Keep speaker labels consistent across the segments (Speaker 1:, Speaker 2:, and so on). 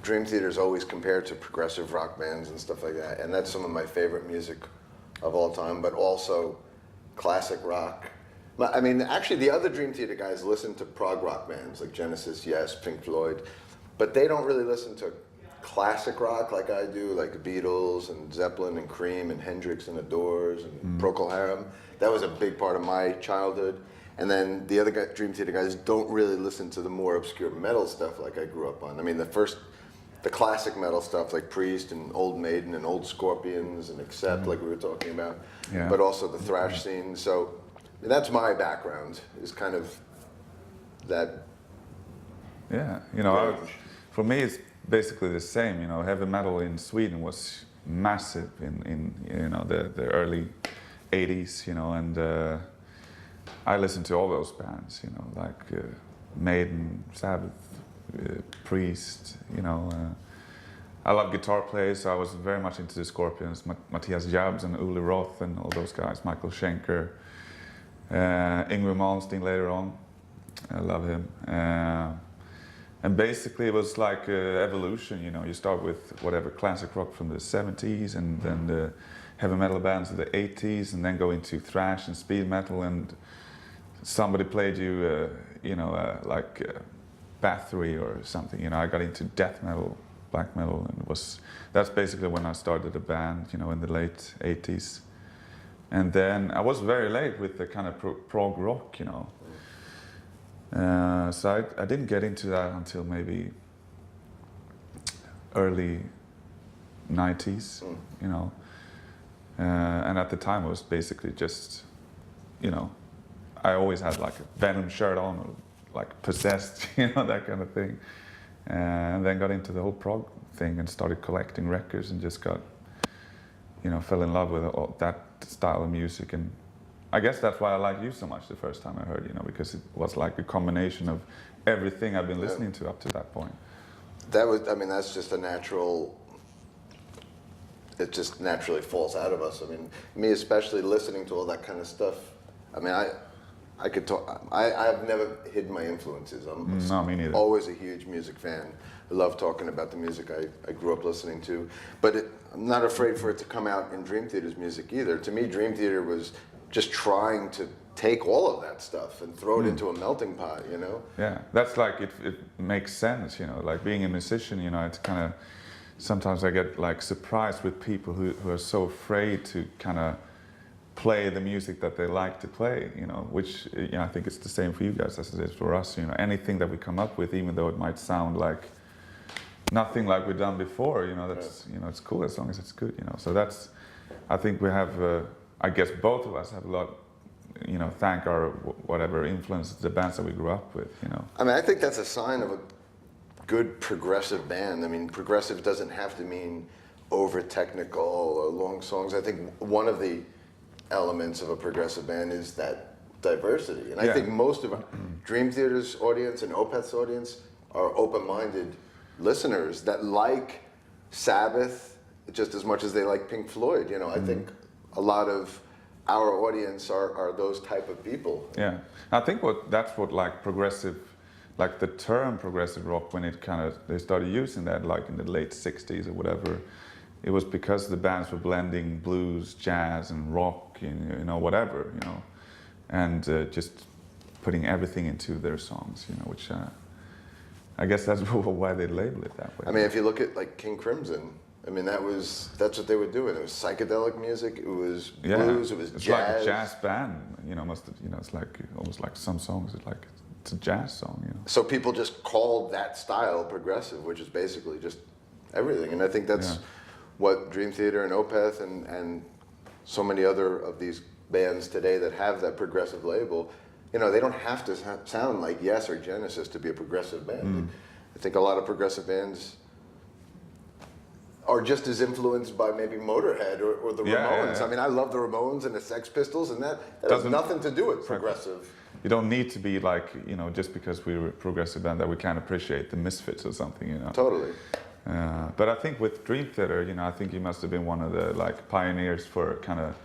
Speaker 1: Dream Theater is always compared to progressive rock bands and stuff like that, and that's some of my favorite music of all time, but also classic rock. I mean, actually, the other Dream Theater guys listen to prog rock bands like Genesis, Yes, Pink Floyd, but they don't really listen to classic rock like I do, like the Beatles and Zeppelin and Cream and Hendrix and the Doors and Procol Harum. That was a big part of my childhood. And then the other Dream Theater guys don't really listen to the more obscure metal stuff like I grew up on. I mean, the classic metal stuff like Priest and Old Maiden and Old Scorpions and Accept, like we were talking about, but also the thrash scene. So that's my background, is kind of that.
Speaker 2: Yeah, for me it's basically the same. Heavy metal in Sweden was massive in the early 80s, and I listened to all those bands, like Maiden, Sabbath, Priest, I love guitar players, so I was very much into the Scorpions, Matthias Jabs and Uli Roth and all those guys, Michael Schenker, Yngwie Malmsteen later on, I love him. And basically it was like evolution, you start with whatever classic rock from the 70s and then the heavy metal bands of the 80s and then go into thrash and speed metal, and somebody played you, like Bathory or something, I got into death metal, black metal, and that's basically when I started a band, in the late 80s. And then I was very late with the kind of prog rock, so I didn't get into that until maybe early 90s, and at the time it was basically just, I always had like a Venom shirt on, or like Possessed, that kind of thing. And then got into the whole prog thing and started collecting records and just got, fell in love with that style of music. And I guess that's why I liked you so much the first time I heard, because it was like a combination of everything I've been listening to up to that point.
Speaker 1: That's just a natural, it just naturally falls out of us. I mean, me especially listening to all that kind of stuff, I could talk. I've never hid my influences.
Speaker 2: No, me neither.
Speaker 1: Always a huge music fan. I love talking about the music I grew up listening to. But I'm not afraid for it to come out in Dream Theater's music either. To me, Dream Theater was just trying to take all of that stuff and throw it into a melting pot,
Speaker 2: Yeah, that's like, it makes sense, like being a musician, it's kind of, sometimes I get like surprised with people who are so afraid to kind of play the music that they like to play, which I think it's the same for you guys as it is for us. Anything that we come up with, even though it might sound like nothing like we've done before, that's it's cool as long as it's good, So that's, I think we have, I guess both of us have a lot, thank our whatever influence the bands that we grew up with,
Speaker 1: I think that's a sign of a good progressive band. Progressive doesn't have to mean over technical or long songs. I think one of the elements of a progressive band is that diversity. And I think most of Dream Theater's audience and Opeth's audience are open-minded listeners that like Sabbath just as much as they like Pink Floyd. I think a lot of our audience are those type of people.
Speaker 2: Yeah, I think that's what like progressive, like the term progressive rock, when they started using that like in the late 60s or whatever, it was because the bands were blending blues, jazz, and rock, whatever, and just putting everything into their songs, which I guess that's why they label it that way.
Speaker 1: If you look at like King Crimson, that's what they were doing. It was psychedelic music, it was blues, it was jazz.
Speaker 2: It's like a jazz band, it's like almost like some songs, it's a jazz song,
Speaker 1: So people just called that style progressive, which is basically just everything, and I think that's what Dream Theater and Opeth and so many other of these bands today that have that progressive label, they don't have to sound like Yes or Genesis to be a progressive band. I think a lot of progressive bands are just as influenced by maybe Motorhead or the Ramones. I love the Ramones and the Sex Pistols, and that has nothing to do with progressive.
Speaker 2: You don't need to be like, just because we're a progressive band that we can't appreciate the Misfits or something,
Speaker 1: Totally.
Speaker 2: But I think with Dream Theater, I think you must have been one of the like pioneers for kind of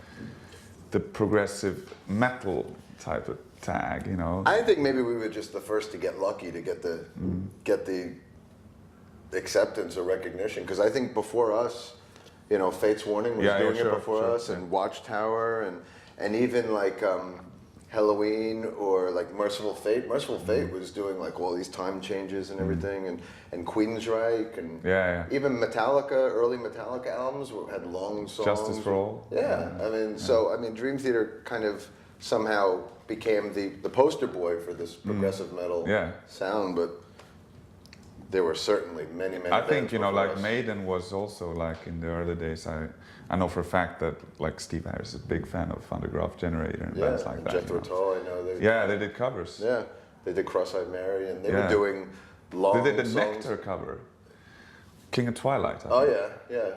Speaker 2: the progressive metal type of tag,
Speaker 1: I think maybe we were just the first to get lucky to get the acceptance or recognition. Because I think before us, you know, Fate's Warning was doing it before us, and Watchtower, and even like Halloween or like Merciful Fate. Merciful Fate was doing like all these time changes and everything, and Queensryche, and even Metallica, early Metallica albums had long songs.
Speaker 2: Justice for All.
Speaker 1: Yeah, I mean, so I mean, Dream Theater kind of somehow became the poster boy for this progressive metal sound, but there were certainly many
Speaker 2: I think, you know, like
Speaker 1: us.
Speaker 2: Maiden was also like in the early days. I know for a fact that like Steve Harris is a big fan of Underground Generator and bands like that.
Speaker 1: Jethro Tull, I know.
Speaker 2: They did covers.
Speaker 1: Yeah, they did Cross-Eyed Mary, and they were doing long
Speaker 2: They did the
Speaker 1: songs.
Speaker 2: Nectar cover, King of Twilight.
Speaker 1: Oh yeah, yeah.